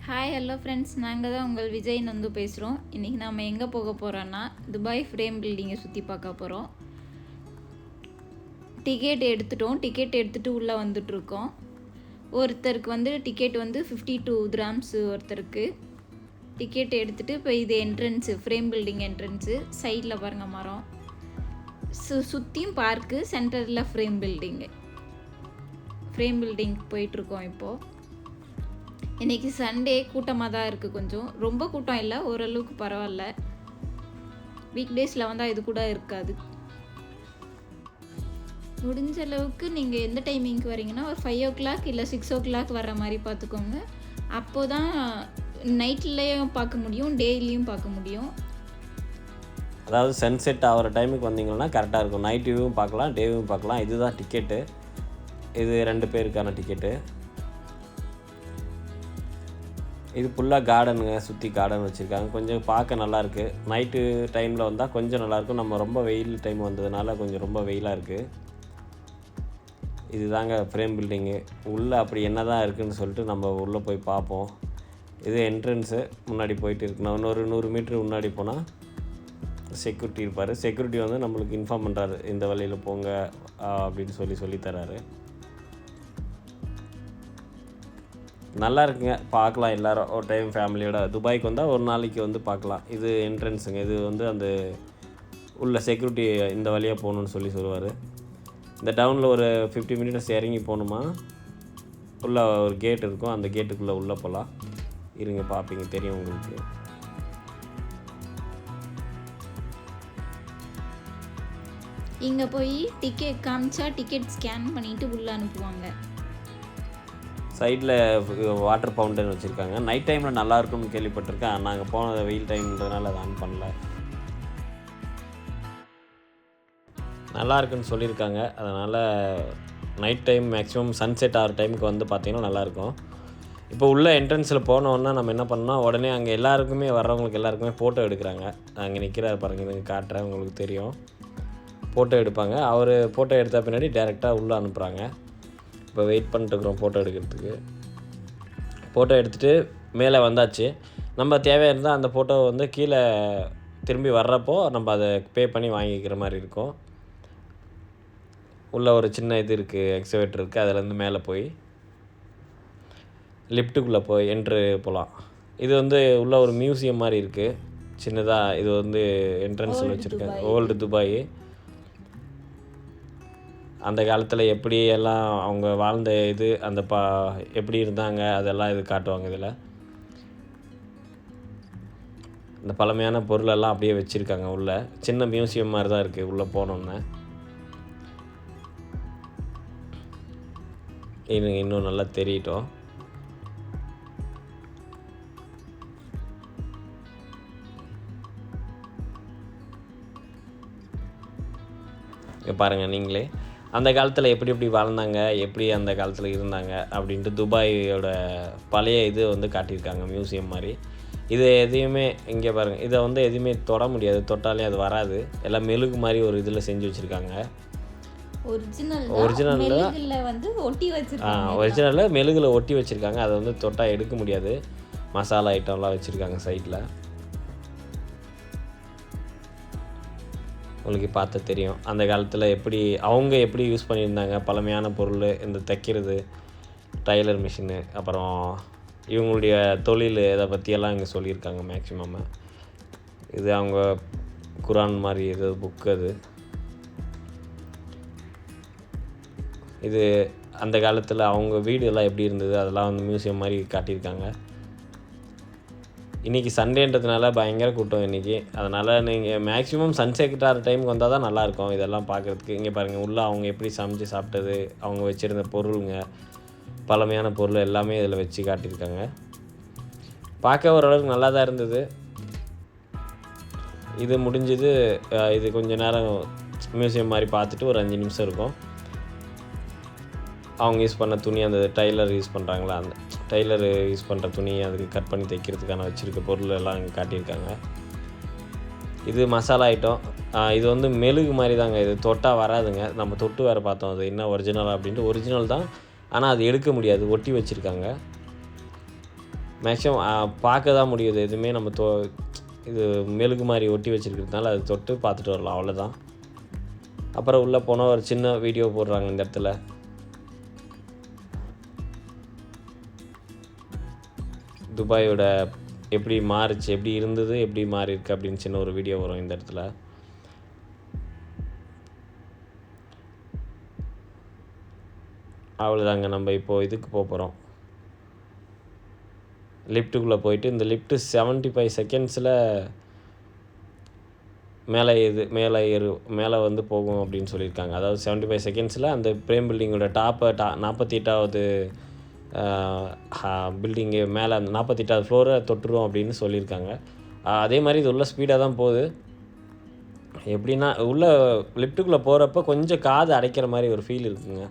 Hi hello friends, நாங்கள் தான் உங்கள் விஜய் நந்து பேசுகிறோம். இன்றைக்கி நம்ம எங்கே போக போகிறோன்னா துபாய் ஃப்ரேம் பில்டிங்கை சுற்றி பார்க்க போகிறோம். டிக்கெட் எடுத்துகிட்டு உள்ளே வந்துட்ருக்கோம். ஒருத்தருக்கு வந்து டிக்கெட் வந்து 52 dirhams ஒருத்தருக்கு. டிக்கெட் எடுத்துகிட்டு இப்போ இது என்ட்ரன்ஸு, ஃப்ரேம் பில்டிங் என்ட்ரன்ஸு. சைடில் பாருங்கள் மரம், சுற்றியும் பார்க்கு, சென்டரில் ஃப்ரேம் பில்டிங் போயிட்டுருக்கோம் இப்போது. இன்றைக்கி சண்டே கூட்டமாக தான் இருக்குது. கொஞ்சம் ரொம்ப கூட்டம் இல்லை, ஓரளவுக்கு பரவாயில்ல. வீக் டேஸில் வந்தால் இது கூட இருக்காது. முடிஞ்ச அளவுக்கு நீங்கள் எந்த டைமிங்க்கு வரீங்கன்னா ஒரு 5 o'clock இல்லை 6 o'clock வர்ற மாதிரி பார்த்துக்கோங்க. அப்போ தான் நைட்லேயும் பார்க்க முடியும், டேலையும் பார்க்க முடியும். அதாவது சன்செட் ஆகிற டைமுக்கு வந்தீங்கன்னா கரெக்டாக இருக்கும். நைட் வியூவும் பார்க்கலாம், டே வியூவும் பார்க்கலாம். இதுதான் டிக்கெட்டு. இது 2 பேருக்கான டிக்கெட்டு. இது ஃபுல்லாக கார்டனுங்க, சுற்றி கார்டன் வச்சுருக்காங்க. கொஞ்சம் பார்க்க நல்லாயிருக்கு. நைட்டு டைமில் வந்தால் கொஞ்சம் நல்லாயிருக்கும். நம்ம ரொம்ப வெயில் டைம் வந்ததுனால கொஞ்சம் ரொம்ப வெயிலாக இருக்குது. இது தாங்க ஃப்ரேம் பில்டிங்கு. உள்ளே அப்படி என்ன தான் இருக்குதுன்னு சொல்லிட்டு நம்ம உள்ளே போய் பார்ப்போம். இது என்ட்ரன்ஸு. முன்னாடி போயிட்டு இருக்குண்ணா இன்னொரு 100 மீட்ரு முன்னாடி போனால் செக்யூரிட்டி இருப்பார். செக்யூரிட்டி வந்து நம்மளுக்கு இன்ஃபார்ம் பண்ணுறாரு, இந்த வழியில் போங்க அப்படின்னு சொல்லித்தராரு. நல்லா இருக்குங்க, பார்க்கலாம் எல்லோரும் ஒரு டைம் ஃபேமிலியோட. துபாய்க்கு வந்தால் ஒரு நாளைக்கு வந்து பார்க்கலாம். இது என்ட்ரன்ஸுங்க. இது வந்து அந்த உள்ள செக்யூரிட்டி இந்த வழியாக போகணுன்னு சொல்லுவார். இந்த டவுனில் ஒரு 50 minutes இறங்கி போகணுமா, உள்ள ஒரு கேட் இருக்கும். அந்த கேட்டுக்குள்ளே உள்ளே போகலாம். இருங்க பார்ப்பீங்க, தெரியும் உங்களுக்கு. இங்கே போய் டிக்கெட் காமிச்சா டிக்கெட் ஸ்கேன் பண்ணிவிட்டு உள்ளே அனுப்புவாங்க. சைடில் வாட்டர் ஃபவுண்டன் வச்சுருக்காங்க. நைட் டைமில் நல்லாயிருக்கும்னு கேள்விப்பட்டிருக்கேன். நாங்கள் போனது வெயில் டைம்ன்றதுனால அதை ஆன் பண்ணல. நல்லா இருக்குன்னு சொல்லியிருக்காங்க. அதனால் நைட் டைம் மேக்ஸிமம் சன்செட் ஆகிற டைமுக்கு வந்து பார்த்திங்கன்னா நல்லாயிருக்கும். இப்போ உள்ள என்ட்ரன்ஸில் போனோன்னா நம்ம என்ன பண்ணோம், உடனே அங்கே எல்லாருக்குமே வர்றவங்களுக்கு எல்லாருக்குமே ஃபோட்டோ எடுக்கிறாங்க. அங்கே நிற்கிறார் பாருங்கள், இதுங்க காட்டுறேன், உங்களுக்கு தெரியும். ஃபோட்டோ எடுப்பாங்க. அவர் ஃபோட்டோ எடுத்த பின்னாடி டேரெக்டாக உள்ளே அனுப்புகிறாங்க. இப்போ வெயிட் பண்ணிட்டுருக்குறோம் ஃபோட்டோ எடுக்கிறதுக்கு. ஃபோட்டோ எடுத்துகிட்டு மேலே வந்தாச்சு. நம்ம தேவையாக இருந்தால் அந்த ஃபோட்டோவை வந்து கீழே திரும்பி வர்றப்போ நம்ம அதை பே பண்ணி வாங்கிக்கிற மாதிரி இருக்கும். உள்ளே ஒரு சின்ன இது இருக்குது, எக்ஸவேட்டர் இருக்குது. அதிலேருந்து மேலே போய் லிஃப்ட்டுக்குள்ளே போய் போகலாம். இது வந்து உள்ள ஒரு மியூசியம் மாதிரி இருக்குது சின்னதாக. இது வந்து என்ட்ரன்ஸில் வச்சுருக்காங்க. Old Dubai. அந்த காலத்தில் எப்படி எல்லாம் அவங்க வாழ்ந்த இது, அந்த எப்படி இருந்தாங்க அதெல்லாம் இது காட்டுவாங்க. இதில் இந்த பழமையான பொருளெல்லாம் அப்படியே வச்சுருக்காங்க. உள்ள சின்ன மியூசியம் மாதிரி தான் இருக்குது. உள்ளே போனோன்னே இன்னும் நல்லா தெரியட்டும். இங்கே பாருங்கள் நீங்களே, அந்த காலத்தில் எப்படி வாழ்ந்தாங்க, எப்படி அந்த காலத்தில் இருந்தாங்க அப்படின்ட்டு துபாயோட பழைய இது வந்து காட்டியிருக்காங்க, மியூசியம் மாதிரி. இது எதையுமே இங்கே பாருங்கள், இதை வந்து எதுவுமே தொட முடியாது. தொட்டாலே அது வராது. எல்லாம் மெழுகு மாதிரி ஒரு இதில் செஞ்சு வச்சுருக்காங்க. ஒரிஜினலில் வந்து ஒரிஜினலில் மெழுகில் ஒட்டி வச்சுருக்காங்க. அதை வந்து தொட்டால் எடுக்க முடியாது. மசாலா ஐட்டம்லாம் வச்சுருக்காங்க சைடில். உங்களுக்கு பார்த்து தெரியும் அந்த காலத்தில் அவங்க எப்படி யூஸ் பண்ணியிருந்தாங்க. பழமையான பொருள், இந்த தைக்கிறது, டைலர் மிஷினு, அப்புறம் இவங்களுடைய தொழில், இதை பற்றியெல்லாம் இங்கே சொல்லியிருக்காங்க மேக்ஸிமம். இது அவங்க குரான் மாதிரி இது புக்கு. இது அந்த காலத்தில் அவங்க வீடு எல்லாம் எப்படி இருந்தது, அதெல்லாம் வந்து மியூசியம் மாதிரி காட்டியிருக்காங்க. இன்றைக்கி சண்டேன்றதுனால பயங்கர கூட்டம் இன்றைக்கி. அதனால் நீங்கள் மேக்ஸிமம் சன்செட் ஆகிற டைமுக்கு வந்தால் தான் நல்லாயிருக்கும் இதெல்லாம் பார்க்குறதுக்கு. இங்கே பாருங்கள், உள்ளே அவங்க எப்படி சமைச்சு சாப்பிட்டது, அவங்க வச்சுருந்த பொருளுங்க, பழமையான பொருள் எல்லாமே இதில் வச்சு காட்டியிருக்காங்க. பார்க்க ஓரளவுக்கு நல்லா தான் இருந்தது. இது முடிஞ்சது. இது கொஞ்சம் நேரம் மியூசியம் மாதிரி பார்த்துட்டு ஒரு 5 நிமிஷம் இருக்கும். அவங்க யூஸ் பண்ண துணி, அந்த டைலர் யூஸ் பண்ணுறாங்களா, அந்த டைலர் யூஸ் பண்ணுற துணி, அதுக்கு கட் பண்ணி தைக்கிறதுக்கான வச்சுருக்க பொருள் எல்லாம் இங்கே காட்டியிருக்காங்க. இது மசாலா ஐட்டம். இது வந்து மெழுகு மாதிரி தாங்க. இது தொட்டால் வராதுங்க. நம்ம தொட்டு வேறு பார்த்தோம் அது என்ன ஒரிஜினல் அப்படின்ட்டு. ஒரிஜினல் தான், ஆனால் அது எடுக்க முடியாது, ஒட்டி வச்சுருக்காங்க. மேக்ஸிமம் பார்க்க தான் முடியுது, எதுவுமே நம்ம இது மெழுகு மாதிரி ஒட்டி வச்சுருக்கிறதுனால அது தொட்டு பார்த்துட்டு வரலாம், அவ்வளோதான். அப்புறம் உள்ளே போனால் ஒரு சின்ன வீடியோ போடுறாங்க இந்த இடத்துல. துபாயோட எப்படி மாறிச்சு, எப்படி இருந்தது, எப்படி மாறி இருக்கு அப்படின்னு சின்ன ஒரு வீடியோ வரும் இந்த இடத்துல. அவ்வளோதாங்க. நம்ம இப்போது இதுக்கு போகிறோம், லிஃப்ட்டுக்குள்ளே போயிட்டு. இந்த லிஃப்ட்டு 75 செகண்ட்ஸில் மேலே வந்து போகும் அப்படின்னு சொல்லியிருக்காங்க. அதாவது 75 செகண்ட்ஸில் அந்த பிரேம் பில்டிங்கோட 48வது பில்டிங்கு மேலே அந்த 48வது ஃப்ளோரை தொட்டுரும் அப்படின்னு சொல்லியிருக்காங்க. அதே மாதிரி இது உள்ள ஸ்பீடாக தான் போகுது. எப்படின்னா உள்ளே லிஃப்ட்டுக்குள்ளே போகிறப்ப கொஞ்சம் காது அடைக்கிற மாதிரி ஒரு ஃபீல் இருக்குங்க.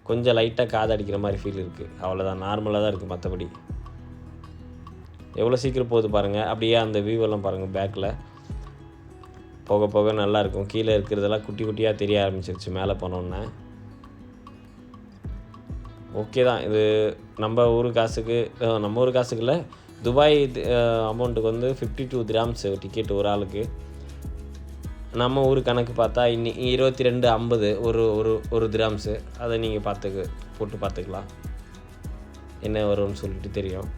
கொஞ்சம் லைட்டாக காது அடிக்கிற மாதிரி ஃபீல் இருக்குது, அவ்வளோதான். நார்மலாக தான் இருக்குது. மற்றபடி எவ்வளோ சீக்கிரம் போகுது பாருங்கள். அப்படியே அந்த வியூவெல்லாம் பாருங்கள். பேக்கில் போக போக நல்லாயிருக்கும். கீழே இருக்கிறதெல்லாம் குட்டி குட்டியாக தெரிய ஆரம்பிச்சிருச்சு மேலே போனோன்னே. ஓகே தான். இது நம்ம ஊர் காசுக்கு இல்லை, துபாய் அமௌண்ட்டுக்கு வந்து 52 திராம்ஸ் டிக்கெட் ஒரு ஆளுக்கு. நம்ம ஊர் கணக்கு பார்த்தா 22.50 ஒரு திராம்ஸு. அதை நீங்கள் போட்டு பார்த்துக்கலாம் என்ன வரும்னு சொல்லிட்டு தெரியும்.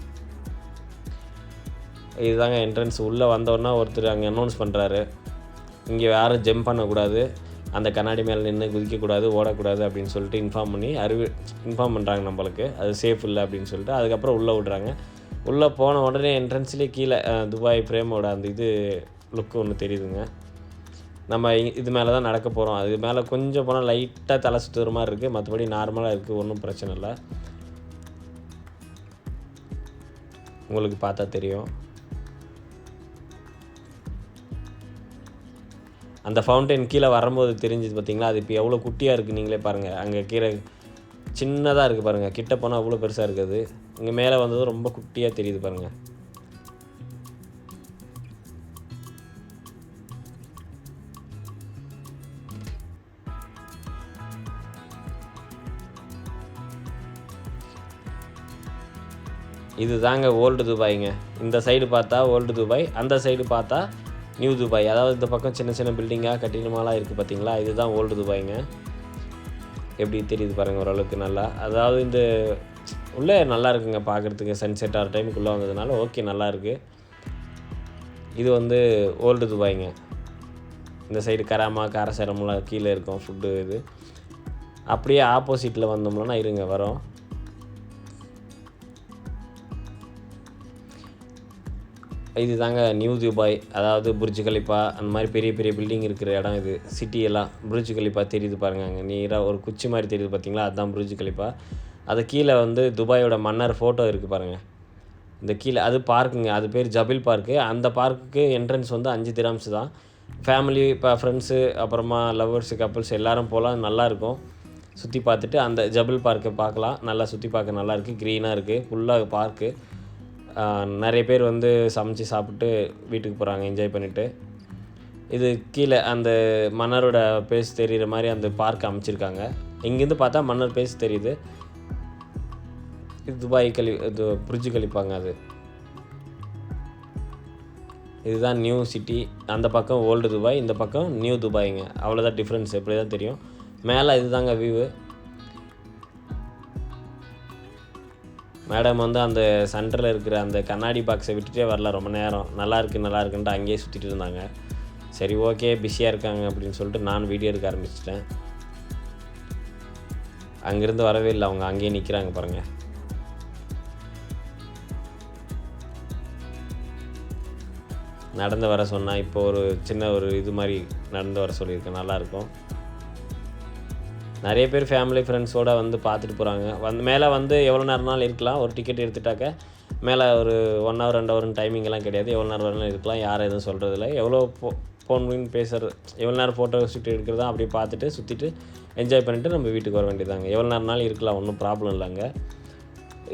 இதுதாங்க என்ட்ரன்ஸ். உள்ளே வந்தோன்னா ஒருத்தர் அங்கே அனௌன்ஸ் பண்ணுறாரு, இங்கே யாரும் ஜம்ப் பண்ணக்கூடாது, அந்த கண்ணாடி மேலே நின்று குதிக்கக்கூடாது, ஓடக்கூடாது அப்படின்னு சொல்லிட்டு இன்ஃபார்ம் பண்ணுறாங்க நம்மளுக்கு. அது சேஃப் இல்லை அப்படின்னு சொல்லிட்டு. அதுக்கப்புறம் உள்ளே விடுறாங்க. உள்ளே போன உடனே என்ட்ரன்ஸ்லேயே கீழே துபாய் பிரேமோட அந்த இது லுக்கு ஒன்று தெரியுதுங்க. நம்ம இது மேலே தான் நடக்க போகிறோம். அது மேலே கொஞ்சம் போனால் லைட்டாக தலை சுற்றுற மாதிரி இருக்குது, மற்றபடி நார்மலாக இருக்குது, ஒன்றும் பிரச்சனை இல்லை. உங்களுக்கு பார்த்தா தெரியும். அந்த ஃபவுண்டைன் கீழே வரும்போது தெரிஞ்சுது பார்த்தீங்களா, அது இப்போ எவ்வளோ குட்டியாக இருக்குது நீங்களே பாருங்கள். அங்கே கீழே சின்னதாக இருக்குது பாருங்கள், கிட்ட போனால் அவ்வளோ பெருசாக இருக்குது. இங்கே மேலே வந்ததும் ரொம்ப குட்டியாக தெரியுது பாருங்கள். இது தாங்க ஓல்டு துபாய்ங்க. இந்த சைடு பார்த்தா ஓல்டு துபாய், அந்த சைடு பார்த்தா நியூ துபாய். அதாவது இந்த பக்கம் சின்ன சின்ன பில்டிங்காக கட்டிடமாலாம் இருக்குது பார்த்தீங்களா, இதுதான் ஓல்டு துபாய்ங்க. எப்படி தெரியுது பாருங்கள் ஓரளவுக்கு நல்லா. அதாவது இந்த உள்ளே நல்லா இருக்குங்க பார்க்குறதுக்கு. சன்செட் ஆகிற டைமுக்குள்ளே வந்ததுனால ஓகே நல்லாயிருக்கு. இது வந்து ஓல்டு துபாய்ங்க. இந்த சைடு காரசரம்லாம் கீழே இருக்கும் ஃபுட்டு. இது அப்படியே ஆப்போசிட்டில் வந்தோம்னா இருங்க வரோம். இது தாங்க நியூ துபாய். அதாவது புர்ஜ் கலிஃபா அந்த மாதிரி பெரிய பெரிய பில்டிங் இருக்கிற இடம் இது. சிட்டியெல்லாம் புர்ஜ் கலிஃபா தெரியுது பாருங்கள். அங்கே நீராக ஒரு குச்சி மாதிரி தெரியுது பார்த்தீங்களா, அதுதான் புர்ஜ் கலிஃபா. அது கீழே வந்து துபாயோட மன்னர் ஃபோட்டோ இருக்குது பாருங்கள். இந்த கீழே அது பார்க்குங்க, அது பேர் ஜபில் பார்க்கு. அந்த பார்க்குக்கு என்ட்ரன்ஸ் வந்து 5 திராம்ஸ் தான். ஃபேமிலி இப்போ ஃப்ரெண்ட்ஸு அப்புறமா லவ்வர்ஸு கப்புள்ஸ் எல்லோரும் போகலாம், நல்லாயிருக்கும். சுற்றி பார்த்துட்டு அந்த ஜபில் பார்க்கை பார்க்கலாம். நல்லா சுற்றி பார்க்க நல்லாயிருக்கு, க்ரீனாக இருக்குது, ஃபுல்லாக பார்க்கு. நிறைய பேர் வந்து சமைச்சு சாப்பிட்டு வீட்டுக்கு போகிறாங்க என்ஜாய் பண்ணிவிட்டு. இது கீழே அந்த மன்னரோட பேஸ் தெரிகிற மாதிரி அந்த பார்க் அமைச்சிருக்காங்க. இங்கேருந்து பார்த்தா மன்னர் பேஸ் தெரியுது. இது துபாய் இது புர்ஜ் கலிஃபாங்க. அது இதுதான் நியூ சிட்டி. அந்த பக்கம் ஓல்டு துபாய், இந்த பக்கம் நியூ துபாய்ங்க. அவ்வளோதான் டிஃப்ரென்ஸ், எப்படி தான் தெரியும். மேலே இதுதாங்க வியூவு. மேடம் வந்து அந்த சென்டரில் இருக்கிற அந்த கண்ணாடி பாக்ஸை விட்டுட்டே வரல ரொம்ப நேரம். நல்லா இருக்குன்ட்டு அங்கேயே சுற்றிட்டு இருந்தாங்க. சரி ஓகே பிஸியாக இருக்காங்க அப்படின்னு சொல்லிட்டு நான் வீடியோ எடுக்க ஆரம்பிச்சிட்டேன். அங்கேருந்து வரவே இல்லை, அவங்க அங்கேயே நிற்கிறாங்க பாருங்கள். நடந்து வர சொன்னால் இப்போ ஒரு சின்ன ஒரு இது மாதிரி நடந்து வர சொல்லியிருக்கேன், நல்லாயிருக்கும். நிறைய பேர் ஃபேமிலி ஃப்ரெண்ட்ஸோடு வந்து பார்த்துட்டு போகிறாங்க. மேலே வந்து எவ்வளோ நேரம்னாலும் இருக்கலாம். ஒரு டிக்கெட் எடுத்துட்டாக்க மேலே ஒரு 1 hour 2 hourன்னு டைமிங்கெல்லாம் கிடையாது. எவ்வளோ நேரம் வேணாலும் இருக்கலாம், யாரும் எதுவும் சொல்கிறதில்ல. எவ்வளோ ஃபோன் பேசுகிறது, எவ்வளோ நேரம் ஃபோட்டோ ஷூட் எடுக்கிறதா அப்படியே பார்த்துட்டு சுற்றிட்டு என்ஜாய் பண்ணிவிட்டு நம்ம வீட்டுக்கு வர வேண்டியதாங்க. எவ்வளோ நேரம்னாலும் இருக்கலாம், ஒன்றும் ப்ராப்ளம் இல்லைங்க.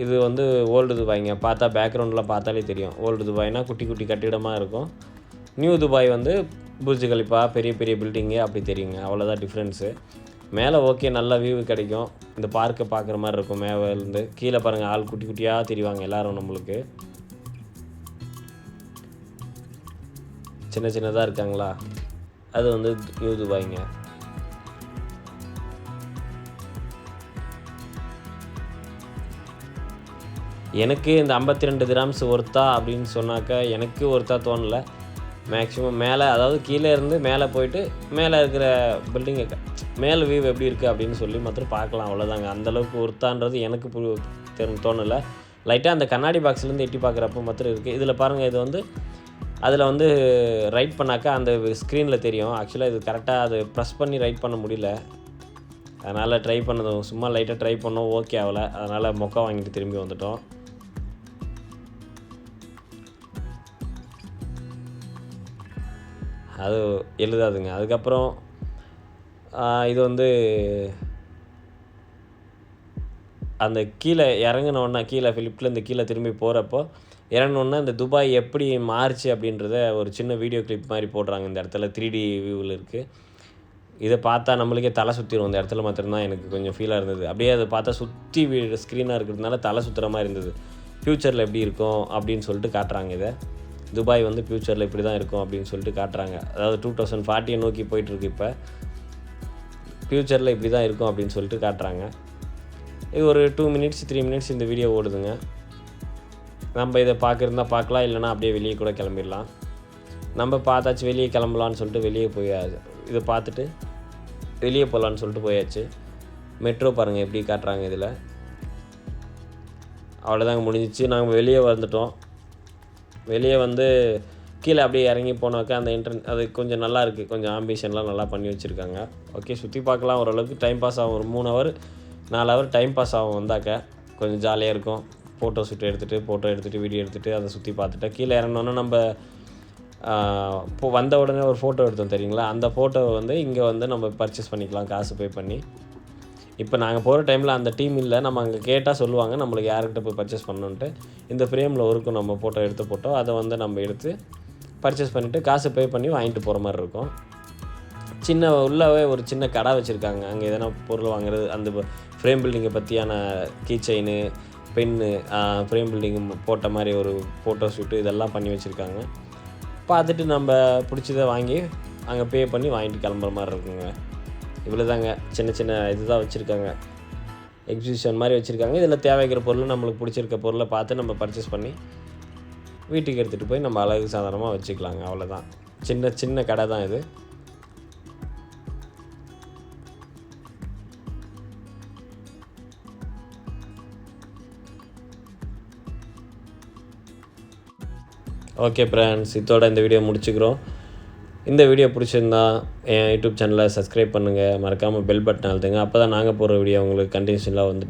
இது வந்து ஓல்டு துபாய்ங்க. பார்த்தா பேக்ரவுண்டில் பார்த்தாலே தெரியும். ஓல்டு துபாய்னால் குட்டி குட்டி கட்டிடமாக இருக்கும். நியூ துபாய் வந்து புர்ஜ் கலிஃபா பெரிய பெரிய பில்டிங்கு அப்படி தெரியுங்க. அவ்வளோதான் டிஃப்ரென்ஸு. மேலே ஓகே நல்ல வியூ கிடைக்கும். இந்த பார்க்கை பார்க்குற மாதிரி இருக்கும். மேலேருந்து கீழே பாருங்கள், ஆள் குட்டி குட்டியாக தெரிவாங்க எல்லோரும். நம்மளுக்கு சின்ன சின்னதாக இருக்காங்களா, அது வந்து நியூ துபாய்ங்க. எனக்கு இந்த 52 திராம்ஸ் ஒர்த்தா அப்படின்னு சொன்னாக்கா எனக்கு ஒர்த்தா தோணலை. மேக்ஸிமம் மேலே, அதாவது கீழே இருந்து மேலே போயிட்டு மேலே இருக்கிற பில்டிங்கை மேலே வியூ எப்படி இருக்குது அப்படின்னு சொல்லி மாத்திரம் பார்க்கலாம், அவ்வளோதாங்க. அந்தளவுக்கு ஒர்த்தான்றது எனக்கு தோணலை. லைட்டாக அந்த கண்ணாடி பாக்ஸ்லேருந்து எட்டி பார்க்குறப்போ மாத்திரம் இருக்குது. இதில் பாருங்கள், இது வந்து அதில் வந்து ரைட் பண்ணாக்கா அந்த ஸ்க்ரீனில் தெரியும். ஆக்சுவலாக இது கரெக்டாக அது ப்ரெஸ் பண்ணி ரைட் பண்ண முடியல. அதனால் ட்ரை பண்ணதும் சும்மா லைட்டாக ட்ரை பண்ணோம், ஓகே ஆகலை. அதனால் மொக்கா வாங்கிட்டு திரும்பி வந்துட்டோம். அது எழுதாதுங்க. அதுக்கப்புறம் இது வந்து அந்த கீழே இறங்கினோன்னா, கீழே ஃபிலிப்லேருந்து கீழே திரும்பி போகிறப்போ இறங்கினோன்னா இந்த துபாய் எப்படி மாறுச்சு அப்படின்றத ஒரு சின்ன வீடியோ கிளிப் மாதிரி போடுறாங்க. இந்த இடத்துல 3D வியூவில் இருக்குது. இதை பார்த்தா நம்மளுக்கே தலை சுற்றிடும். இந்த இடத்துல மாத்திரம்தான் எனக்கு கொஞ்சம் ஃபீலாக இருந்தது. அப்படியே அதை பார்த்தா சுற்றி ஸ்க்ரீனாக இருக்கிறதுனால தலை சுற்றுற மாதிரி இருந்தது. ஃப்யூச்சரில் எப்படி இருக்கும் அப்படின்னு சொல்லிட்டு காட்டுறாங்க. இதை துபாய் வந்து ஃப்யூச்சரில் இப்படி தான் இருக்கும் அப்படின்னு சொல்லிட்டு காட்டுறாங்க. அதாவது 2040 நோக்கி போயிட்டுருக்கு. இப்போ ஃப்யூச்சரில் இப்படி தான் இருக்கும் அப்படின்னு சொல்லிட்டு காட்டுறாங்க. இது ஒரு 2 மினிட்ஸ் 3 மினிட்ஸ் இந்த வீடியோ ஓடுதுங்க. நம்ம இதை பார்க்குறதா பார்க்கலாம், இல்லைனா அப்படியே வெளியே கூட கிளம்பிடலாம். நம்ம பார்த்தாச்சு, வெளியே கிளம்பலான்னு சொல்லிட்டு வெளியே போயாச்சு. இதை பார்த்துட்டு வெளியே போகலான்னு சொல்லிட்டு போயாச்சு. மெட்ரோ பாருங்கள் எப்படி காட்டுறாங்க இதில். அவ்வளோதாங்க, முடிஞ்சிச்சு. நாங்கள் வெளியே வந்துட்டோம். வெளியே வந்து கீழே அப்படியே இறங்கி போனாக்கா அந்த அது கொஞ்சம் நல்லா இருக்குது. கொஞ்சம் ஆம்பிஷன்லாம் நல்லா பண்ணி வச்சுருக்காங்க. ஓகே, சுற்றி பார்க்கலாம், ஓரளவுக்கு டைம் பாஸ் ஆகும். ஒரு 3 ஹவர் 4 ஹவர் டைம் பாஸ் ஆகும். வந்தாக்க கொஞ்சம் ஜாலியாக இருக்கும். ஃபோட்டோ எடுத்துகிட்டு வீடியோ எடுத்துகிட்டு அதை சுற்றி பார்த்துட்டா கீழே இறங்கினோன்னா நம்ம இப்போ வந்த உடனே ஒரு ஃபோட்டோ எடுத்தோம் தெரியுங்களா, அந்த ஃபோட்டோவை வந்து இங்கே வந்து நம்ம பர்ச்சேஸ் பண்ணிக்கலாம் காசு பே பண்ணி. இப்போ நாங்கள் போகிற டைமில் அந்த டீம் இல்லை. நம்ம அங்கே கேட்டால் சொல்லுவாங்க நம்மளுக்கு யார்கிட்ட போய் பர்ச்சேஸ் பண்ணணுன்ட்டு. இந்த ஃப்ரேமில் இருக்கும் நம்ம ஃபோட்டோ எடுத்த ஃபோட்டோ, அதை வந்து நம்ம எடுத்து பர்ச்சேஸ் பண்ணிவிட்டு காசு பே பண்ணி வாங்கிட்டு போகிற மாதிரி இருக்கும். சின்ன உள்ளவே ஒரு சின்ன கடை வச்சுருக்காங்க. அங்கே எதனா பொருள் வாங்குறது, அந்த ஃப்ரேம் பில்டிங்கை பற்றியான key chain, pen, frame building போட்ட மாதிரி ஒரு ஃபோட்டோ ஷூட்டு, இதெல்லாம் பண்ணி வச்சுருக்காங்க. பார்த்துட்டு நம்ம பிடிச்சதை வாங்கி அங்கே பே பண்ணி வாங்கிட்டு கிளம்புற மாதிரி இருக்குங்க. இவ்வளோ தாங்க, சின்ன சின்ன இது தான் வச்சுருக்காங்க. எக்ஸிபிஷன் மாதிரி வச்சுருக்காங்க. இதில் தேவைக்கிற பொருள், நம்மளுக்கு பிடிச்சிருக்க பொருளை பார்த்து நம்ம பர்ச்சேஸ் பண்ணி வீட்டுக்கு எடுத்துகிட்டு போய் நம்ம அழகு சாதாரணமாக வச்சுக்கலாங்க. அவ்வளோதான், சின்ன சின்ன கடை தான் இது. ஓகே ஃப்ரெண்ட்ஸ், இதோட இந்த வீடியோ முடிச்சுக்கிறோம். இந்த வீடியோ பிடிச்சிருந்தா என் யூடியூப் சேனலை சப்ஸ்கிரைப் பண்ணுங்கள். மறக்காமல் பெல் பட்டன் அழுத்துங்க. அப்போ தான் நாங்கள் போகிற வீடியோ உங்களுக்கு கண்டினியூஷனாக வந்துட்டு